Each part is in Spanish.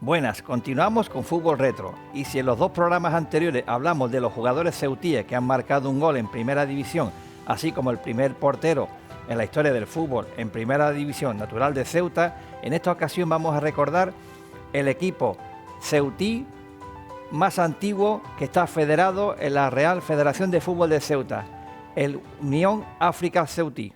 Buenas, continuamos con Fútbol Retro y si en los dos programas anteriores hablamos de los jugadores ceutíes que han marcado un gol en Primera División, así como el primer portero en la historia del fútbol en Primera División natural de Ceuta, en esta ocasión vamos a recordar el equipo ceutí más antiguo que está federado en la Real Federación de Fútbol de Ceuta, el Unión África Ceutí.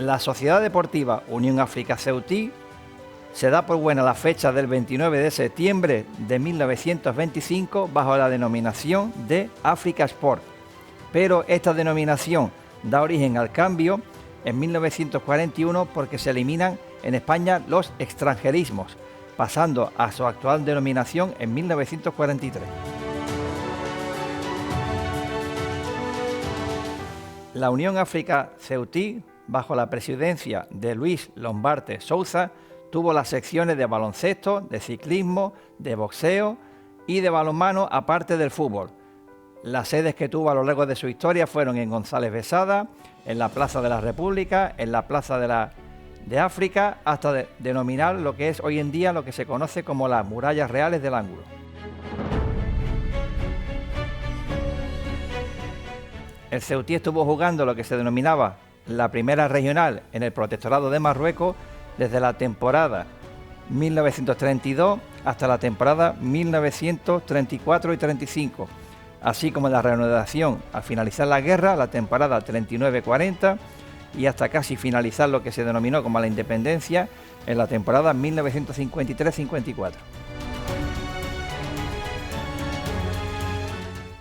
La Sociedad Deportiva Unión África Ceutí se da por buena la fecha del 29 de septiembre de 1925 bajo la denominación de África Sport, pero esta denominación da origen al cambio en 1941 porque se eliminan en España los extranjerismos, pasando a su actual denominación en 1943. La Unión África Ceutí, bajo la presidencia de Luis Lombarte Souza, tuvo las secciones de baloncesto, de ciclismo, de boxeo y de balonmano, aparte del fútbol. Las sedes que tuvo a lo largo de su historia fueron en González Besada, en la Plaza de la República, en la Plaza de África, hasta denominar lo que es hoy en día lo que se conoce como las Murallas Reales del Ángulo. El Ceutí estuvo jugando lo que se denominaba la primera regional en el Protectorado de Marruecos desde la temporada 1932 hasta la temporada 1934 y 35, así como la reanudación al finalizar la guerra, la temporada 39-40 y hasta casi finalizar lo que se denominó como la independencia en la temporada 1953-54.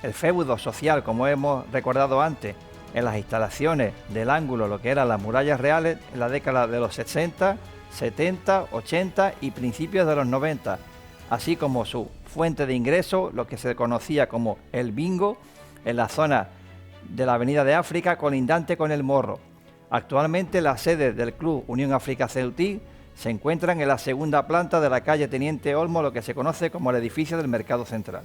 El feudo social, como hemos recordado antes, en las instalaciones del Ángulo, lo que eran las Murallas Reales, en la década de los 60, 70, 80 y principios de los 90, así como su fuente de ingreso, lo que se conocía como el bingo, en la zona de la Avenida de África, colindante con el Morro. Actualmente las sedes del Club Unión África Ceutí se encuentran en la segunda planta de la calle Teniente Olmo, lo que se conoce como el edificio del Mercado Central.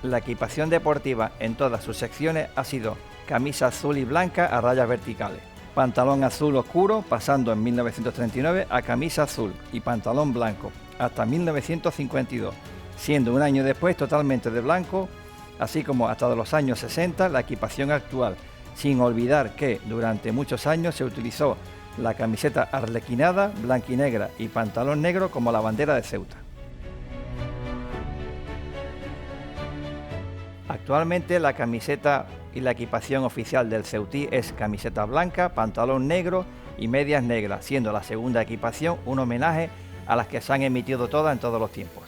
La equipación deportiva en todas sus secciones ha sido camisa azul y blanca a rayas verticales, pantalón azul oscuro pasando en 1939 a camisa azul y pantalón blanco hasta 1952, siendo un año después totalmente de blanco, así como hasta los años 60 la equipación actual, sin olvidar que durante muchos años se utilizó la camiseta arlequinada, blanquinegra y pantalón negro como la bandera de Ceuta. Actualmente la camiseta y la equipación oficial del Ceutí es camiseta blanca, pantalón negro y medias negras, siendo la segunda equipación un homenaje a las que se han emitido todas en todos los tiempos.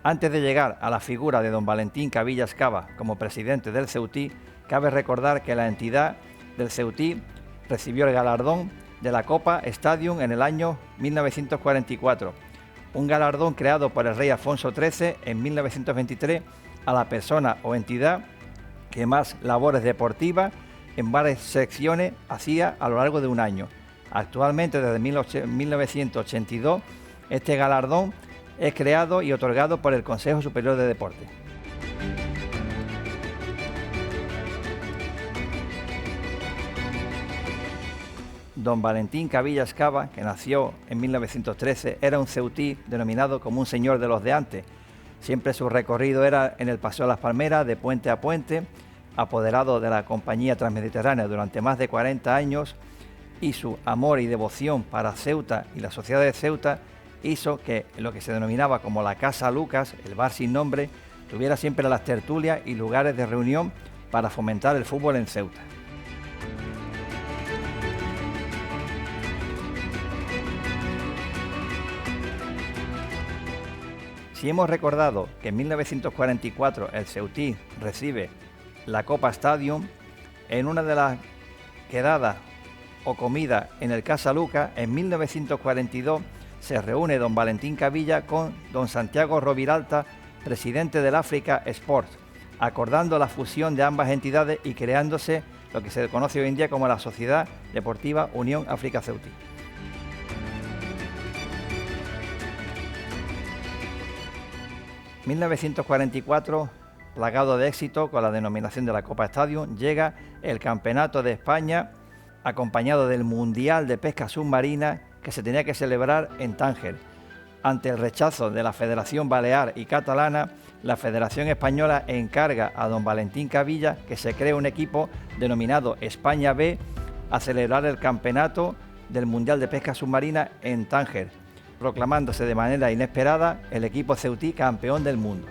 Antes de llegar a la figura de don Valentín Cabillas Cava como presidente del Ceutí, cabe recordar que la entidad del Ceutí recibió el galardón de la Copa Stadium en el año 1944, un galardón creado por el rey Alfonso XIII en 1923 a la persona o entidad que más labores deportivas en varias secciones hacía a lo largo de un año. Actualmente, desde 1982, este galardón es creado y otorgado por el Consejo Superior de Deportes. Don Valentín Cabillas Cava, que nació en 1913, era un ceutí denominado como un señor de los de antes. Siempre su recorrido era en el Paseo de las Palmeras, de puente a puente, apoderado de la Compañía Transmediterránea durante más de 40 años, y su amor y devoción para Ceuta y la sociedad de Ceuta hizo que lo que se denominaba como la Casa Lucas, el bar sin nombre, tuviera siempre las tertulias y lugares de reunión para fomentar el fútbol en Ceuta. Si hemos recordado que en 1944 el Ceutí recibe la Copa Stadium, en una de las quedadas o comidas en el Casa Lucas, en 1942 se reúne don Valentín Cavilla con don Santiago Roviralta, presidente del África Sport, acordando la fusión de ambas entidades y creándose lo que se conoce hoy en día como la Sociedad Deportiva Unión África Ceutí. En 1944, plagado de éxito con la denominación de la Copa Stadium, llega el Campeonato de España acompañado del Mundial de Pesca Submarina que se tenía que celebrar en Tánger. Ante el rechazo de la Federación Balear y Catalana, la Federación Española encarga a don Valentín Cavilla que se cree un equipo denominado España B a celebrar el campeonato del Mundial de Pesca Submarina en Tánger, proclamándose de manera inesperada el equipo ceutí campeón del mundo.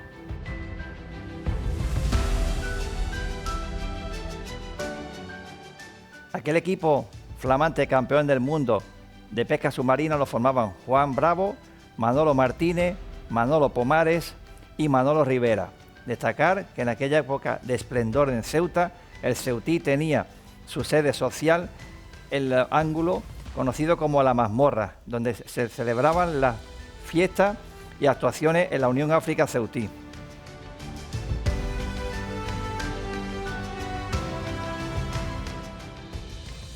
Aquel equipo flamante campeón del mundo de pesca submarina lo formaban Juan Bravo, Manolo Martínez, Manolo Pomares y Manolo Rivera. Destacar que en aquella época de esplendor en Ceuta, el Ceutí tenía su sede social en el ángulo conocido como La Mazmorra, donde se celebraban las fiestas y actuaciones en la Unión África Ceutí.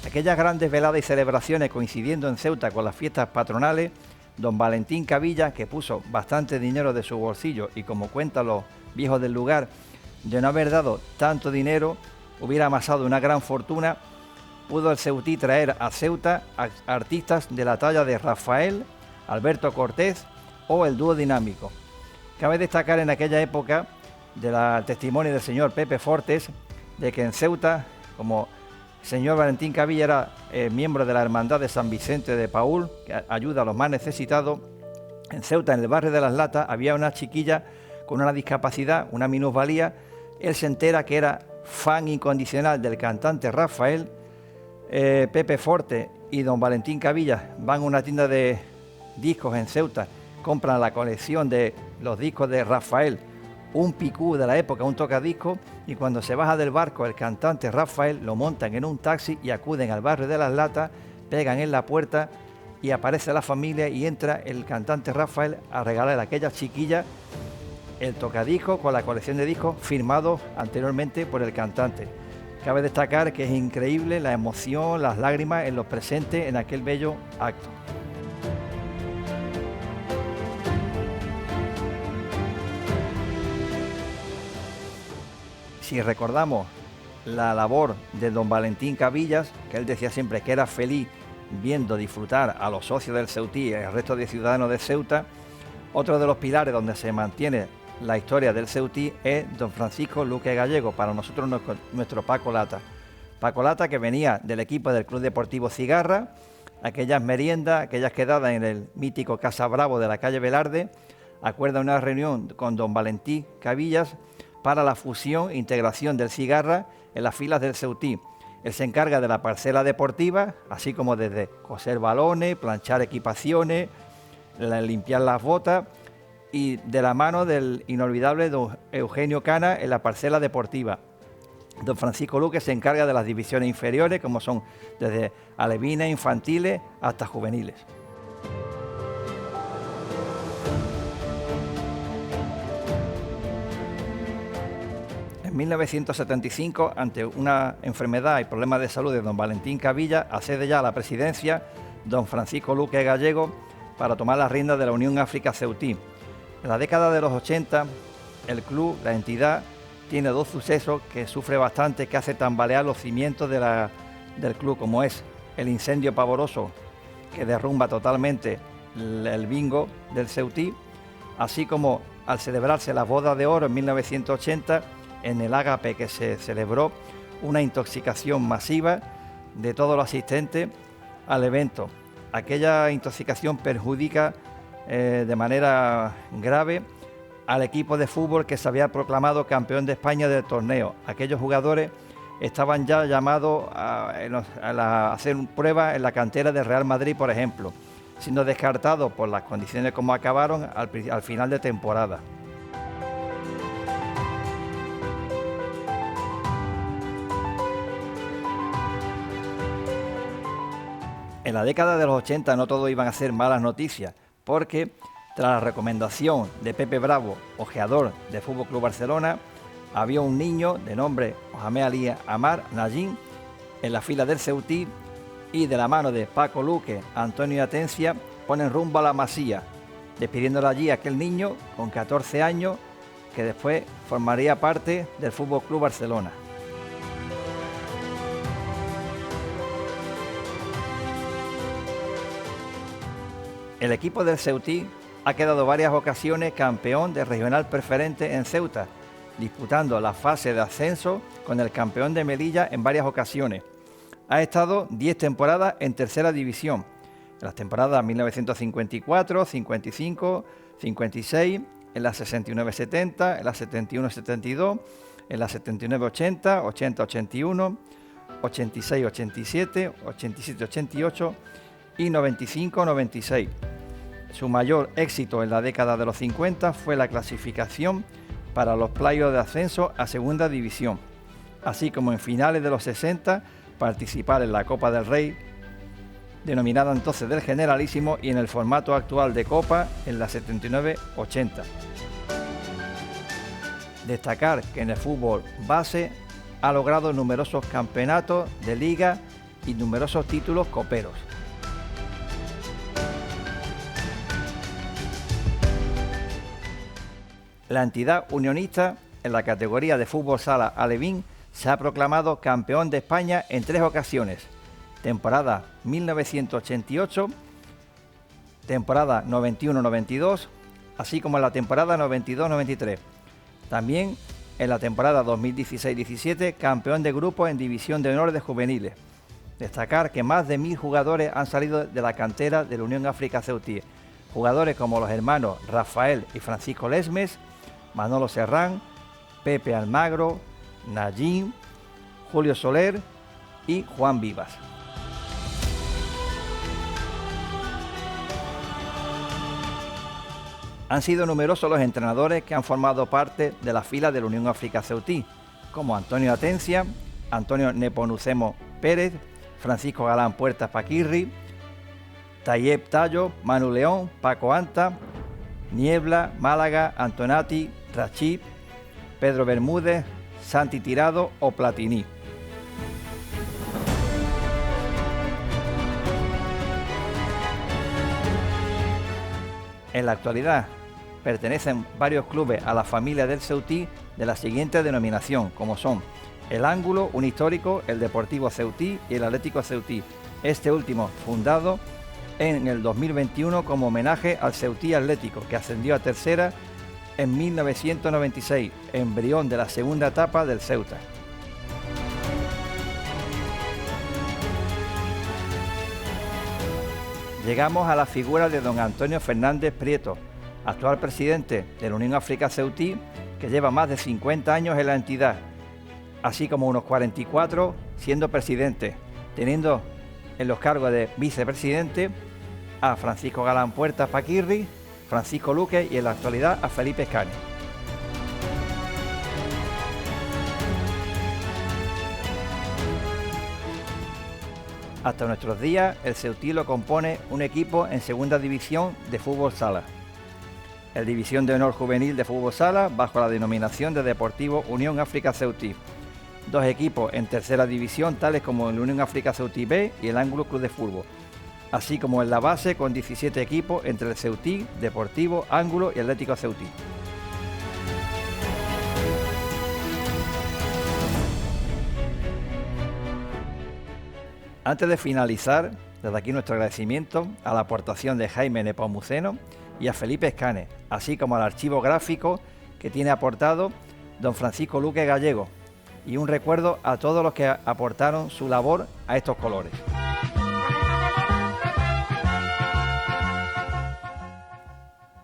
Aquellas grandes veladas y celebraciones coincidiendo en Ceuta con las fiestas patronales, don Valentín Cavilla, que puso bastante dinero de su bolsillo y como cuentan los viejos del lugar, de no haber dado tanto dinero, hubiera amasado una gran fortuna, pudo el Ceutí traer a Ceuta a artistas de la talla de Rafael, Alberto Cortés o el dúo dinámico. Cabe destacar en aquella época del testimonio del señor Pepe Fortes, de que en Ceuta, como señor Valentín Cavilla era miembro de la Hermandad de San Vicente de Paúl, que ayuda a los más necesitados. En Ceuta, en el barrio de Las Latas, había una chiquilla con una discapacidad, una minusvalía. Él se entera que era fan incondicional del cantante Rafael. Pepe Forte y don Valentín Cavilla van a una tienda de discos en Ceuta, compran la colección de los discos de Rafael, un picú de la época, un tocadiscos, y cuando se baja del barco el cantante Rafael, lo montan en un taxi y acuden al barrio de Las Latas, pegan en la puerta y aparece la familia y entra el cantante Rafael a regalar a aquella chiquilla el tocadiscos con la colección de discos firmados anteriormente por el cantante. Cabe destacar que es increíble la emoción, las lágrimas en los presentes en aquel bello acto. Si recordamos la labor de don Valentín Cavillas, que él decía siempre que era feliz viendo disfrutar a los socios del Ceutí y al resto de ciudadanos de Ceuta, otro de los pilares donde se mantiene la historia del Ceutí es don Francisco Luque Gallego, para nosotros nuestro Paco Lata. Paco Lata, que venía del equipo del Club Deportivo Cigarra, aquellas meriendas, aquellas quedadas en el mítico Casa Bravo de la calle Velarde, acuerda una reunión con don Valentín Cavillas para la fusión e integración del Cigarra en las filas del Ceutí. Él se encarga de la parcela deportiva, así como desde coser balones, planchar equipaciones, limpiar las botas, y de la mano del inolvidable don Eugenio Cana en la parcela deportiva. Don Francisco Luque se encarga de las divisiones inferiores, como son desde alevines, infantiles hasta juveniles. En 1975, ante una enfermedad y problemas de salud de don Valentín Cavilla, accede ya a la presidencia don Francisco Luque Gallego para tomar las riendas de la Unión África Ceutí. En la década de los 80, el club, la entidad, tiene dos sucesos que sufre bastante, que hace tambalear los cimientos del club, como es el incendio pavoroso que derrumba totalmente el bingo del Ceutí, así como al celebrarse las bodas de oro en 1980, en el Ágape, que se celebró una intoxicación masiva de todos los asistentes al evento. Aquella intoxicación perjudica de manera grave al equipo de fútbol que se había proclamado campeón de España del torneo. Aquellos jugadores estaban ya llamados a hacer pruebas en la cantera del Real Madrid, por ejemplo, siendo descartados por las condiciones como acabaron al final de temporada. En la década de los 80 no todo iban a ser malas noticias, porque tras la recomendación de Pepe Bravo, ojeador del Fútbol Club Barcelona, había un niño de nombre Mohamed Ali Amar Najim en la fila del Ceutí y de la mano de Paco Luque, Antonio Atencia, ponen rumbo a la Masía, despidiéndole allí a aquel niño con 14 años que después formaría parte del Fútbol Club Barcelona. El equipo del Ceutí ha quedado varias ocasiones campeón de regional preferente en Ceuta, disputando la fase de ascenso con el campeón de Melilla en varias ocasiones. Ha estado 10 temporadas en tercera división, en las temporadas 1954, 55, 56, en las 69-70, en las 71-72, en las 79-80, 80-81, 86-87, 87-88 y 95-96. Su mayor éxito en la década de los 50 fue la clasificación para los playoffs de ascenso a segunda división, así como en finales de los 60 participar en la Copa del Rey, denominada entonces del Generalísimo, y en el formato actual de Copa en la 79-80. Destacar que en el fútbol base ha logrado numerosos campeonatos de liga y numerosos títulos coperos. La entidad unionista en la categoría de fútbol sala alevín se ha proclamado campeón de España en 3 ocasiones: temporada 1988, temporada 91-92, así como en la temporada 92-93. También en la temporada 2016-17, campeón de grupo en División de Honor de Juveniles. Destacar que más de 1000 jugadores han salido de la cantera de la Unión África Ceutí. Jugadores como los hermanos Rafael y Francisco Lesmes, Manolo Serrán, Pepe Almagro, Najim, Julio Soler y Juan Vivas. Han sido numerosos los entrenadores que han formado parte de la fila de la Unión África Ceutí, como Antonio Atencia, Antonio Nepomuceno Pérez, Francisco Galán Puertas Paquirri, Tayeb Tallo, Manu León, Paco Anta, Niebla, Málaga, Antonati, Rachid, Pedro Bermúdez, Santi Tirado o Platini. En la actualidad pertenecen varios clubes a la familia del Ceutí de la siguiente denominación, como son el Ángulo, un histórico, el Deportivo Ceutí y el Atlético Ceutí, este último fundado en el 2021 como homenaje al Ceutí Atlético, que ascendió a tercera en 1996, embrión de la segunda etapa del Ceuta. Llegamos a la figura de don Antonio Fernández Prieto, actual presidente de la Unión África Ceutí, que lleva más de 50 años en la entidad, así como unos 44 siendo presidente, teniendo en los cargos de vicepresidente a Francisco Galán Puertas Paquirri, Francisco Luque y en la actualidad a Felipe Escane. Hasta nuestros días, el Ceutí lo compone un equipo en segunda división de fútbol sala, el División de Honor Juvenil de Fútbol Sala bajo la denominación de Deportivo Unión África Ceutí, 2 equipos en tercera división tales como el Unión África Ceutí B y el Ángulo Club de Fútbol, así como en la base con 17 equipos entre el Ceutí, Deportivo, Ángulo y Atlético Ceutí. Antes de finalizar, desde aquí nuestro agradecimiento a la aportación de Jaime Nepomuceno y a Felipe Escane, así como al archivo gráfico que tiene aportado don Francisco Luque Gallego, y un recuerdo a todos los que aportaron su labor a estos colores.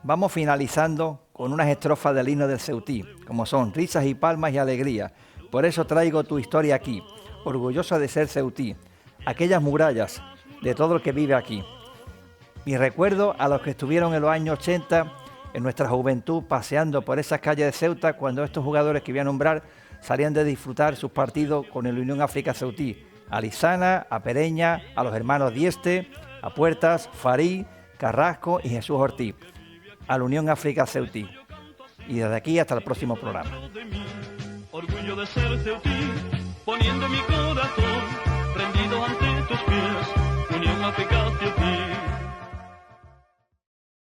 Vamos finalizando con unas estrofas del himno del Ceutí, como son risas y palmas y alegría. Por eso traigo tu historia aquí, orgulloso de ser ceutí, aquellas murallas de todo el que vive aquí. Mi recuerdo a los que estuvieron en los años 80, en nuestra juventud, paseando por esas calles de Ceuta, cuando estos jugadores que voy a nombrar salían de disfrutar sus partidos con el Unión África Ceutí, a Lisana, a Pereña, a los hermanos Dieste, a Puertas, Farí, Carrasco y Jesús Ortiz, a la Unión África Ceutí. Y desde aquí hasta el próximo programa. Orgullo de ser ceutí, poniendo mi corazón rendido ante tus pies, Unión Africana.